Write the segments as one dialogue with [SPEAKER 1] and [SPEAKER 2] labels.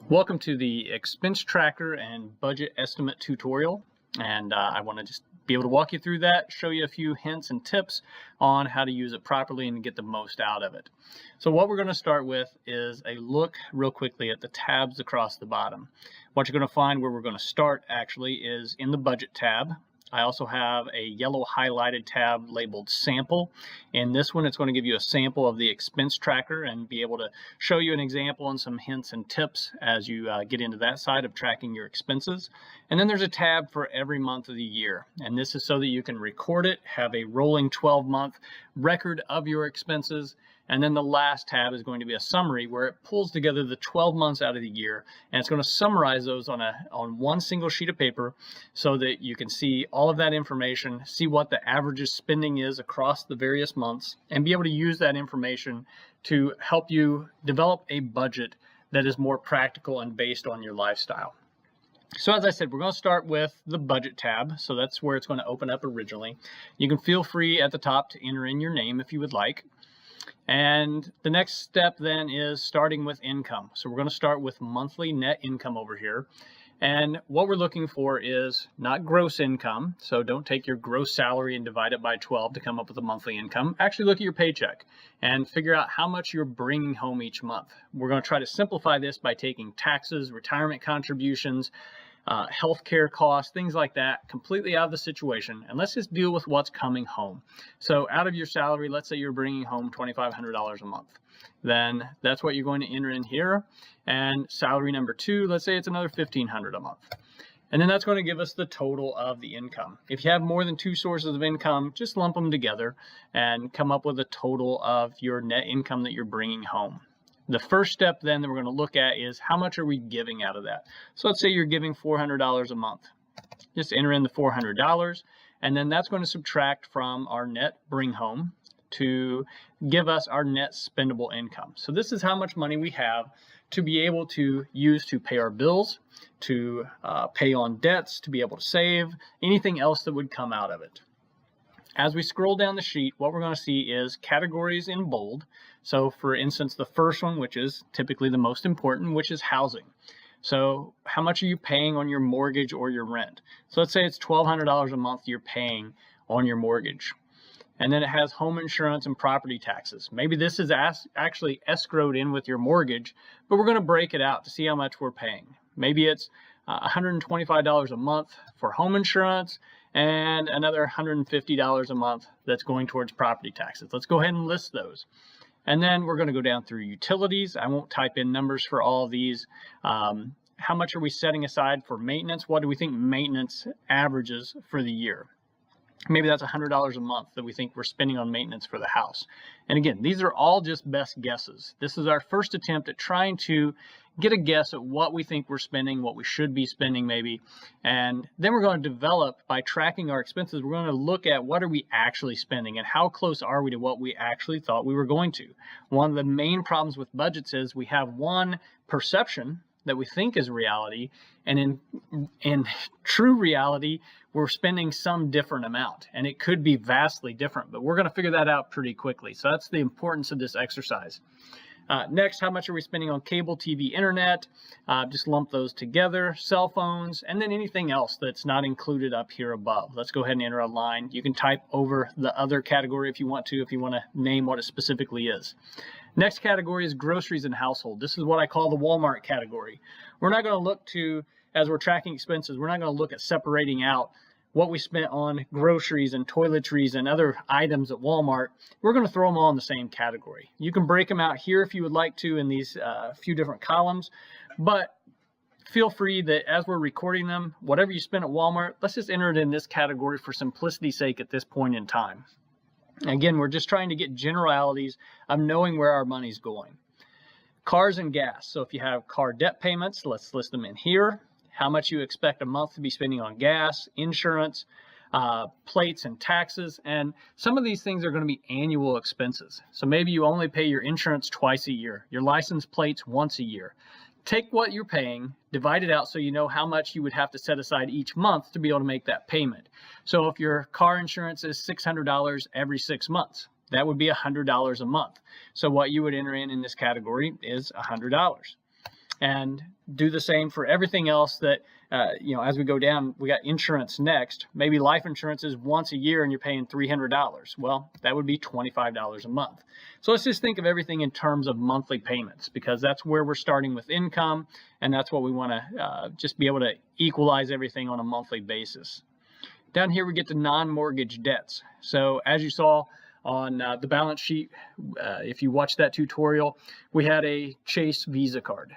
[SPEAKER 1] Welcome to the expense tracker and budget estimate tutorial, and I want to just be able to walk you through that, show you a few hints and tips on how to use it properly and get the most out of it. So what we're going to start with is a look real quickly at the tabs across the bottom. What you're going to find where we're going to start actually is in the budget tab. I also have a yellow highlighted tab labeled sample. In this one, it's going to give you a sample of the expense tracker and be able to show you an example and some hints and tips as you get into that side of tracking your expenses. And then there's a tab for every month of the year. And this is so that you can record it, have a rolling 12-month record of your expenses. And then the last tab is going to be a summary where it pulls together the 12 months out of the year, and it's going to summarize those on one single sheet of paper so that you can see all of that information, see what the average spending is across the various months, and be able to use that information to help you develop a budget that is more practical and based on your lifestyle. So as I said, we're going to start with the budget tab. So that's where it's going to open up originally. You can feel free at the top to enter in your name if you would like. And the next step then is starting with income. So we're going to start with monthly net income over here. And what we're looking for is not gross income. So don't take your gross salary and divide it by 12 to come up with a monthly income. Actually look at your paycheck and figure out how much you're bringing home each month. We're going to try to simplify this by taking taxes, retirement contributions, healthcare costs, things like that, completely out of the situation. And let's just deal with what's coming home. So out of your salary, let's say you're bringing home $2,500 a month. Then that's what you're going to enter in here. And salary number 2, let's say it's another $1,500 a month. And then that's going to give us the total of the income. If you have more than 2 sources of income, just lump them together and come up with a total of your net income that you're bringing home. The first step then that we're going to look at is how much are we giving out of that. So let's say you're giving $400 a month. Just enter in the $400, and then that's going to subtract from our net bring home to give us our net spendable income. So this is how much money we have to be able to use to pay our bills, to pay on debts, to be able to save, anything else that would come out of it. As we scroll down the sheet, what we're going to see is categories in bold. So for instance, the first one, which is typically the most important, which is housing. So how much are you paying on your mortgage or your rent? So let's say it's $1,200 a month you're paying on your mortgage. And then it has home insurance and property taxes. Maybe this is actually escrowed in with your mortgage, but we're going to break it out to see how much we're paying. Maybe it's $125 a month for home insurance and another $150 a month that's going towards property taxes. Let's go ahead and list those. And then we're going to go down through utilities. I won't type in numbers for all of these. How much are we setting aside for maintenance? What do we think maintenance averages for the year? Maybe that's $100 a month that we think we're spending on maintenance for the house. And again, these are all just best guesses. This is our first attempt at trying to get a guess at what we think we're spending, what we should be spending maybe. And then we're going to develop, by tracking our expenses, we're going to look at what are we actually spending and how close are we to what we actually thought we were going to. One of the main problems with budgets is we have one perception that we think is reality, and in true reality, we're spending some different amount, and it could be vastly different, but we're going to figure that out pretty quickly. So that's the importance of this exercise. Next, how much are we spending on cable, TV, internet? Just lump those together, cell phones, and then anything else that's not included up here above. Let's go ahead and enter a line. You can type over the other category if you want to name what it specifically is. Next category is groceries and household. This is what I call the Walmart category. We're not going to look to, as we're tracking expenses, we're not going to look at separating out what we spent on groceries and toiletries and other items at Walmart. We're going to throw them all in the same category. You can break them out here if you would like to in these few different columns, but feel free that as we're recording them, whatever you spend at Walmart, let's just enter it in this category for simplicity's sake at this point in time. Again, we're just trying to get generalities of knowing where our money's going. Cars and gas. So if you have car debt payments, let's list them in here. How much you expect a month to be spending on gas, insurance, plates and taxes. And some of these things are going to be annual expenses. So maybe you only pay your insurance twice a year, your license plates once a year. Take what you're paying, divide it out so you know how much you would have to set aside each month to be able to make that payment. So if your car insurance is $600 every 6 months, that would be $100 a month. So what you would enter in this category is $100. and do the same for everything else that, as we go down. We got insurance next. Maybe life insurance is once a year and you're paying $300. Well, that would be $25 a month. So let's just think of everything in terms of monthly payments, because that's where we're starting with income, and that's what we want to just be able to equalize everything on a monthly basis. Down here we get to non-mortgage debts. So as you saw on the balance sheet, if you watched that tutorial, we had a Chase Visa card.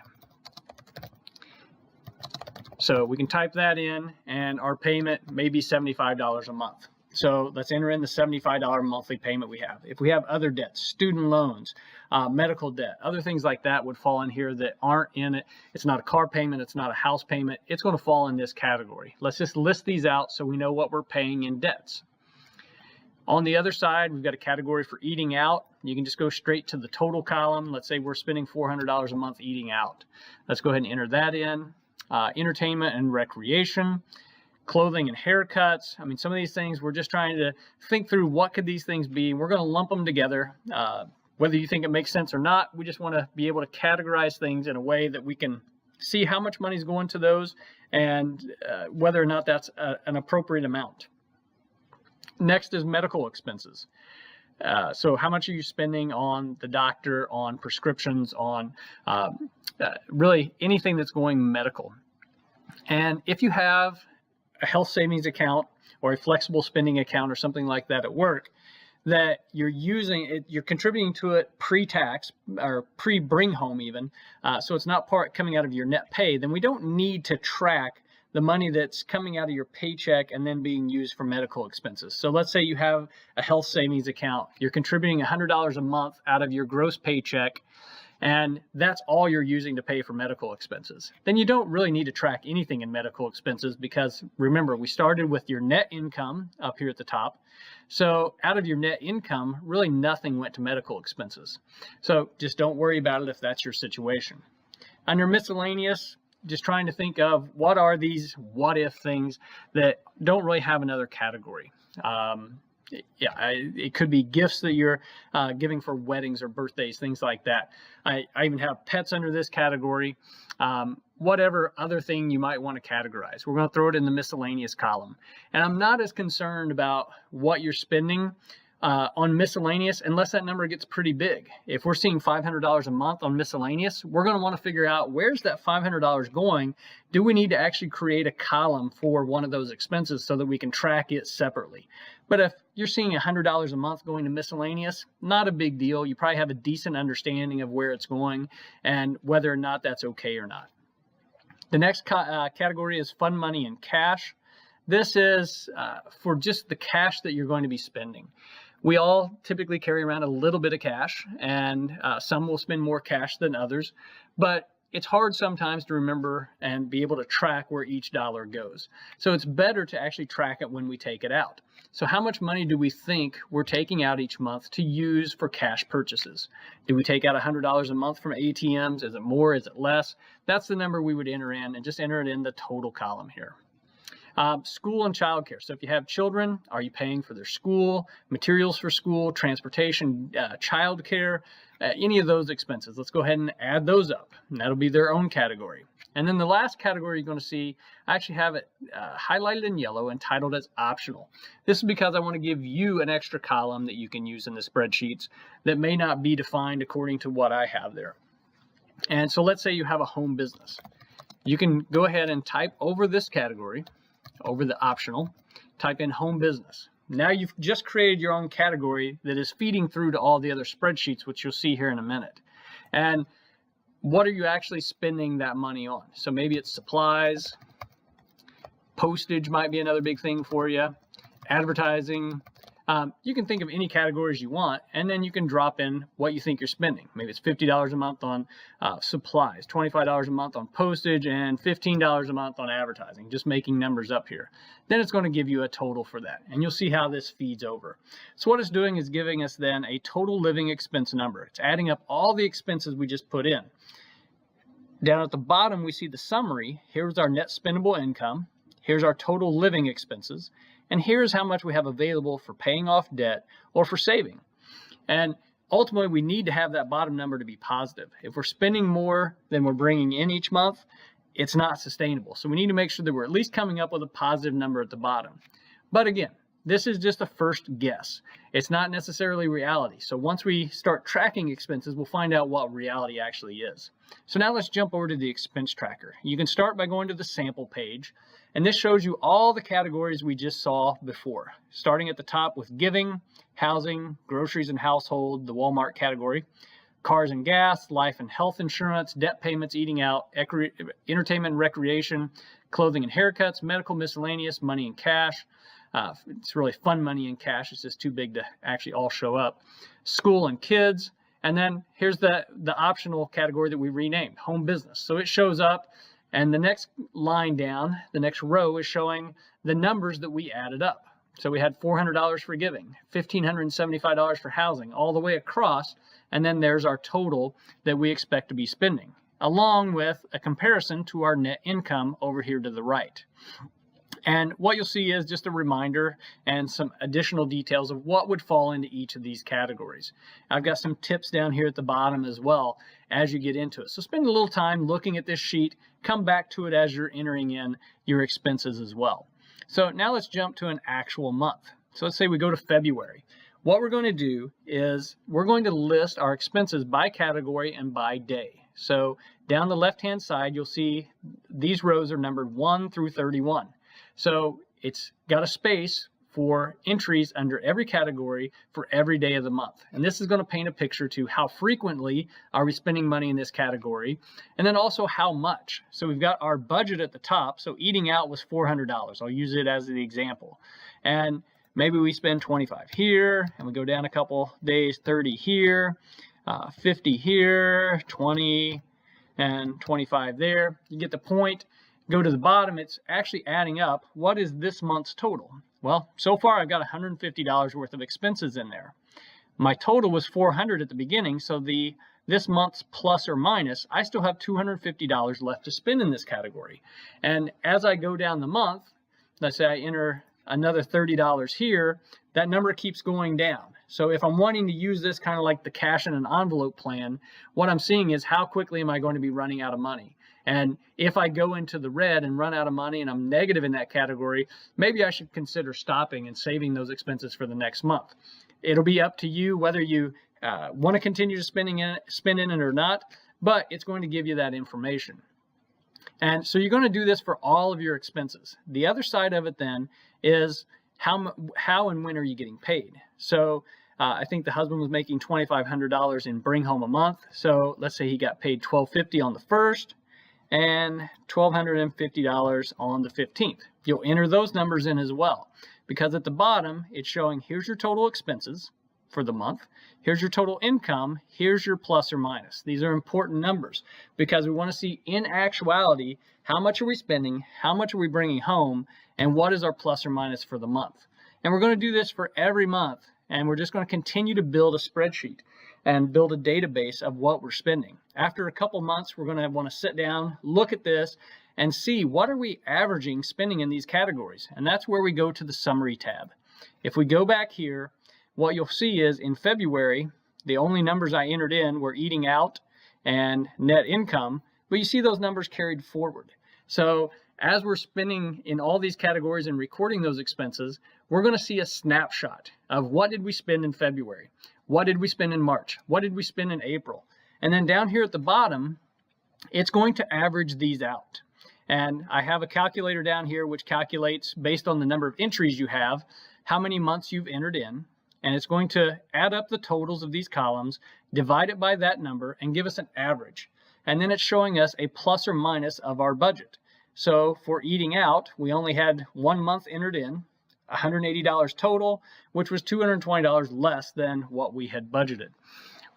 [SPEAKER 1] So we can type that in, and our payment may be $75 a month. So let's enter in the $75 monthly payment we have. If we have other debts, student loans, medical debt, other things like that would fall in here that aren't in it. It's not a car payment, it's not a house payment. It's going to fall in this category. Let's just list these out so we know what we're paying in debts. On the other side, we've got a category for eating out. You can just go straight to the total column. Let's say we're spending $400 a month eating out. Let's go ahead and enter that in. Entertainment and recreation, clothing and haircuts. I mean, some of these things, we're just trying to think through what could these things be. We're going to lump them together. Whether you think it makes sense or not, we just want to be able to categorize things in a way that we can see how much money is going to those, and whether or not that's an appropriate amount. Next is medical expenses. So how much are you spending on the doctor, on prescriptions, on really anything that's going medical? And if you have a health savings account or a flexible spending account or something like that at work that you're using, you're contributing to it pre-tax or pre-bring home even, so it's not part coming out of your net pay, then we don't need to track the money that's coming out of your paycheck and then being used for medical expenses. So let's say you have a health savings account. You're contributing $100 a month out of your gross paycheck, and that's all you're using to pay for medical expenses. Then you don't really need to track anything in medical expenses, because remember, we started with your net income up here at the top. So out of your net income, really nothing went to medical expenses. So just don't worry about it if that's your situation. Under miscellaneous, just trying to think of what are these what if things that don't really have another category. It could be gifts that you're giving for weddings or birthdays, things like that. I even have pets under this category. Whatever other thing you might want to categorize, we're going to throw it in the miscellaneous column. And I'm not as concerned about what you're spending on miscellaneous unless that number gets pretty big. If we're seeing $500 a month on miscellaneous, we're going to want to figure out, where's that $500 going? Do we need to actually create a column for one of those expenses so that we can track it separately? But if you're seeing $100 a month going to miscellaneous, not a big deal. You probably have a decent understanding of where it's going and whether or not that's okay or not. The next category is fund money and cash. This is for just the cash that you're going to be spending. We all typically carry around a little bit of cash, and some will spend more cash than others, but it's hard sometimes to remember and be able to track where each dollar goes. So it's better to actually track it when we take it out. So how much money do we think we're taking out each month to use for cash purchases? Do we take out $100 a month from ATMs? Is it more? Is it less? That's the number we would enter in, and just enter it in the total column here. School and childcare. So if you have children, are you paying for their school, materials for school, transportation, childcare, any of those expenses? Let's go ahead and add those up, and that'll be their own category. And then the last category you're going to see, I actually have it highlighted in yellow and titled as optional. This is because I want to give you an extra column that you can use in the spreadsheets that may not be defined according to what I have there. And so let's say you have a home business. You can go ahead and type over this category, over the optional, type in home business. Now you've just created your own category that is feeding through to all the other spreadsheets, which you'll see here in a minute. And what are you actually spending that money on? So maybe it's supplies, postage might be another big thing for you, advertising. You can think of any categories you want, and then you can drop in what you think you're spending. Maybe it's $50 a month on supplies, $25 a month on postage, and $15 a month on advertising, just making numbers up here. Then it's going to give you a total for that, and you'll see how this feeds over. So what it's doing is giving us then a total living expense number. It's adding up all the expenses we just put in. Down at the bottom, we see the summary. Here's our net spendable income. Here's our total living expenses. And here's how much we have available for paying off debt or for saving. And ultimately we need to have that bottom number to be positive. If we're spending more than we're bringing in each month, it's not sustainable. So we need to make sure that we're at least coming up with a positive number at the bottom. But again, this is just a first guess. It's not necessarily reality. So once we start tracking expenses, we'll find out what reality actually is. So now let's jump over to the expense tracker. You can start by going to the sample page, and this shows you all the categories we just saw before, starting at the top with giving, housing, groceries and household, the Walmart category, cars and gas, life and health insurance, debt payments, eating out, entertainment and recreation, clothing and haircuts, medical miscellaneous, money and cash. It's really fun money and cash. It's just too big to actually all show up. School and kids. And then here's the optional category that we renamed, home business. So it shows up, and the next line down, the next row is showing the numbers that we added up. So we had $400 for giving, $1,575 for housing, all the way across. And then there's our total that we expect to be spending, along with a comparison to our net income over here to the right. And what you'll see is just a reminder and some additional details of what would fall into each of these categories. I've got some tips down here at the bottom as well as you get into it. So spend a little time looking at this sheet, come back to it as you're entering in your expenses as well. So now let's jump to an actual month. So let's say we go to February. What we're going to do is we're going to list our expenses by category and by day. So down the left-hand side, you'll see these rows are numbered 1 through 31. So it's got a space for entries under every category for every day of the month. And this is going to paint a picture to how frequently are we spending money in this category, and then also how much. So we've got our budget at the top. So eating out was $400. I'll use it as the example. And maybe we spend 25 here, and we go down a couple days, 30 here, 50 here, 20, and 25 there. You get the point. Go to the bottom, it's actually adding up. What is this month's total? Well, so far I've got $150 worth of expenses in there. My total was $400 at the beginning, so this month's plus or minus, I still have $250 left to spend in this category. And as I go down the month, let's say I enter another $30 here, that number keeps going down. So if I'm wanting to use this kind of like the cash in an envelope plan, what I'm seeing is how quickly am I going to be running out of money? And if I go into the red and run out of money and I'm negative in that category, maybe I should consider stopping and saving those expenses for the next month. It'll be up to you whether you want to continue to spend in it or not, but it's going to give you that information. And so you're going to do this for all of your expenses. The other side of it then is how and when are you getting paid? So I think the husband was making $2,500 in bring home a month. So let's say he got paid $1,250 on the 1st. And $1,250 on the 15th. You'll enter those numbers in as well, because at the bottom it's showing here's your total expenses for the month, here's your total income, here's your plus or minus. These are important numbers because we want to see in actuality how much are we spending, how much are we bringing home, and what is our plus or minus for the month. And we're going to do this for every month, and we're just going to continue to build a spreadsheet and build a database of what we're spending. After a couple months, we're going to want to sit down, look at this, and see what are we averaging spending in these categories. And that's where we go to the summary tab. If we go back here, what you'll see is in February, the only numbers I entered in were eating out and net income, but you see those numbers carried forward. So as we're spending in all these categories and recording those expenses, we're going to see a snapshot of what did we spend in February. What did we spend in March? What did we spend in April? And then down here at the bottom, it's going to average these out. And I have a calculator down here which calculates based on the number of entries you have, how many months you've entered in. And it's going to add up the totals of these columns, divide it by that number, and give us an average. And then it's showing us a plus or minus of our budget. So for eating out, we only had 1 month entered in, $180 total, which was $220 less than what we had budgeted.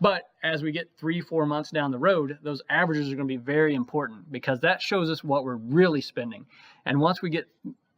[SPEAKER 1] But as we get 3-4 months down the road, those averages are going to be very important because that shows us what we're really spending. And once we get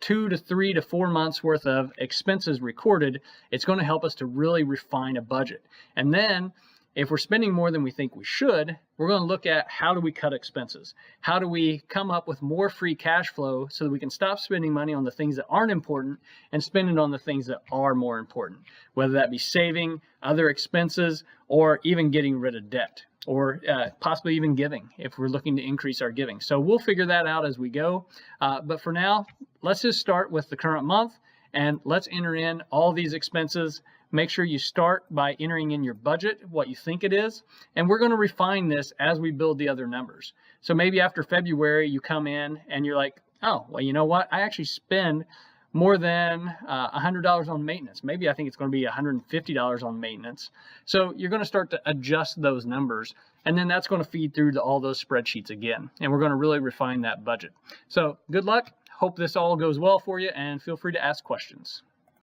[SPEAKER 1] 2 to 3 to 4 months worth of expenses recorded, it's going to help us to really refine a budget. And then if we're spending more than we think we should, we're going to look at how do we cut expenses? How do we come up with more free cash flow so that we can stop spending money on the things that aren't important and spend it on the things that are more important, whether that be saving, other expenses, or even getting rid of debt, or possibly even giving if we're looking to increase our giving. So we'll figure that out as we go. But for now, let's just start with the current month and let's enter in all these expenses. Make sure you start by entering in your budget, what you think it is, and we're going to refine this as we build the other numbers. So maybe after February, you come in and you're like, oh, well, you know what? I actually spend more than $100 on maintenance. Maybe I think it's going to be $150 on maintenance. So you're going to start to adjust those numbers, and then that's going to feed through to all those spreadsheets again, and we're going to really refine that budget. So good luck. Hope this all goes well for you, and feel free to ask questions.